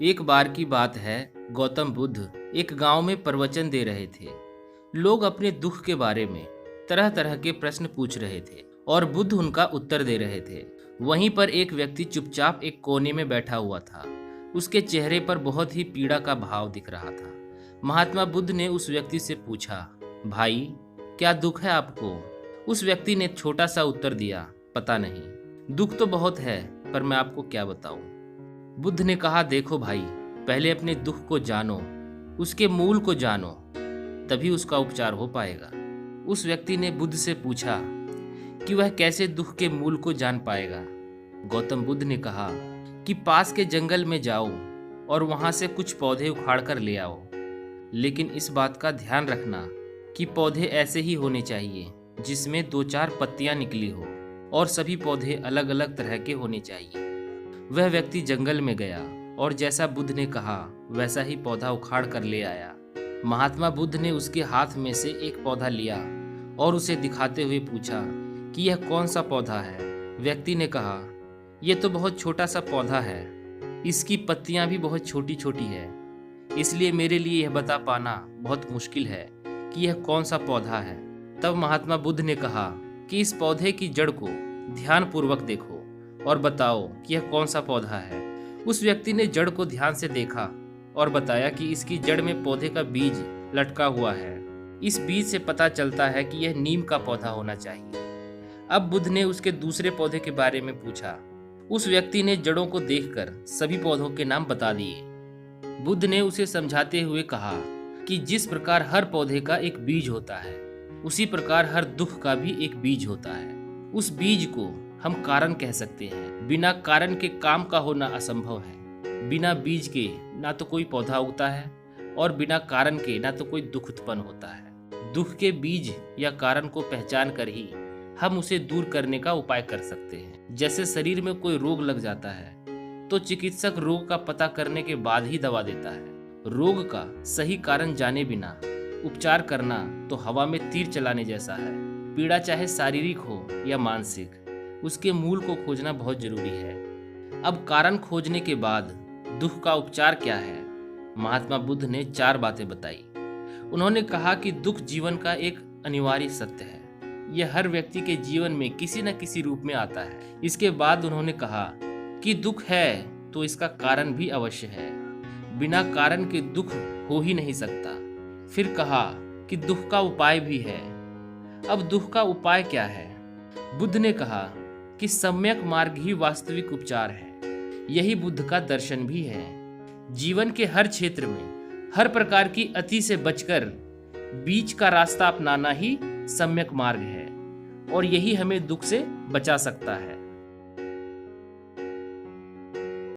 एक बार की बात है। गौतम बुद्ध एक गांव में प्रवचन दे रहे थे। लोग अपने दुख के बारे में तरह तरह के प्रश्न पूछ रहे थे और बुद्ध उनका उत्तर दे रहे थे। वहीं पर एक व्यक्ति चुपचाप एक कोने में बैठा हुआ था। उसके चेहरे पर बहुत ही पीड़ा का भाव दिख रहा था। महात्मा बुद्ध ने उस व्यक्ति से पूछा, भाई, क्या दुख है आपको? उस व्यक्ति ने छोटा सा उत्तर दिया, पता नहीं। दुख तो बहुत है, पर मैं आपको क्या बताऊं। बुद्ध ने कहा, देखो भाई, पहले अपने दुख को जानो, उसके मूल को जानो, तभी उसका उपचार हो पाएगा। उस व्यक्ति ने बुद्ध से पूछा कि वह कैसे दुख के मूल को जान पाएगा। गौतम बुद्ध ने कहा कि पास के जंगल में जाओ और वहां से कुछ पौधे उखाड़ कर ले आओ, लेकिन इस बात का ध्यान रखना कि पौधे ऐसे ही होने चाहिए जिसमें 2-4 पत्तियां निकली हो, और सभी पौधे अलग अलग तरह के होने चाहिए। वह व्यक्ति जंगल में गया और जैसा बुद्ध ने कहा वैसा ही पौधा उखाड़ कर ले आया। महात्मा बुद्ध ने उसके हाथ में से एक पौधा लिया और उसे दिखाते हुए पूछा कि यह कौन सा पौधा है। व्यक्ति ने कहा, यह तो बहुत छोटा सा पौधा है, इसकी पत्तियां भी बहुत छोटी छोटी है, इसलिए मेरे लिए यह बता पाना बहुत मुश्किल है कि यह कौन सा पौधा है। तब महात्मा बुद्ध ने कहा कि इस पौधे की जड़ को ध्यानपूर्वक देखो और बताओ कि यह कौन सा पौधा है। उस व्यक्ति ने जड़ को ध्यान से देखा और बताया कि इसकी जड़ में पौधे का बीज लटका हुआ है। इस बीज से पता चलता है कि यह नीम का पौधा होना चाहिए। अब बुद्ध ने उसके दूसरे पौधे के बारे में पूछा। उस व्यक्ति ने जड़ों को देखकर सभी पौधों के नाम बता दिए। बुद्ध ने उसे समझाते हुए कहा कि जिस प्रकार हर पौधे का एक बीज होता है, उसी प्रकार हर दुख का भी एक बीज होता है। उस बीज को हम कारण कह सकते हैं। बिना कारण के काम का होना असंभव है। बिना बीज के ना तो कोई पौधा उगता है और बिना कारण के ना तो कोई दुख उत्पन्न होता है। दुख के बीज या कारण को पहचान कर ही हम उसे दूर करने का उपाय कर सकते हैं। जैसे शरीर में कोई रोग लग जाता है तो चिकित्सक रोग का पता करने के बाद ही दवा देता है। रोग का सही कारण जाने बिना उपचार करना तो हवा में तीर चलाने जैसा है। पीड़ा चाहे शारीरिक हो या मानसिक, उसके मूल को खोजना बहुत जरूरी है। अब कारण खोजने के बाद दुख का उपचार क्या है? महात्मा बुद्ध ने 4 बातें बताई। उन्होंने कहा कि दुख जीवन का एक अनिवार्य सत्य है। यह हर व्यक्ति के जीवन में किसी न किसी रूप में आता है। इसके बाद उन्होंने कहा कि दुख है तो इसका कारण भी अवश्य है। बिना कारण के दुख हो ही नहीं सकता। फिर कहा कि दुख का उपाय भी है। अब दुख का उपाय क्या है? बुद्ध ने कहा कि सम्यक मार्ग ही वास्तविक उपचार है। यही बुद्ध का दर्शन भी है। जीवन के हर क्षेत्र में हर प्रकार की अति से बचकर बीच का रास्ता अपनाना ही सम्यक मार्ग है, और यही हमें दुख से बचा सकता है।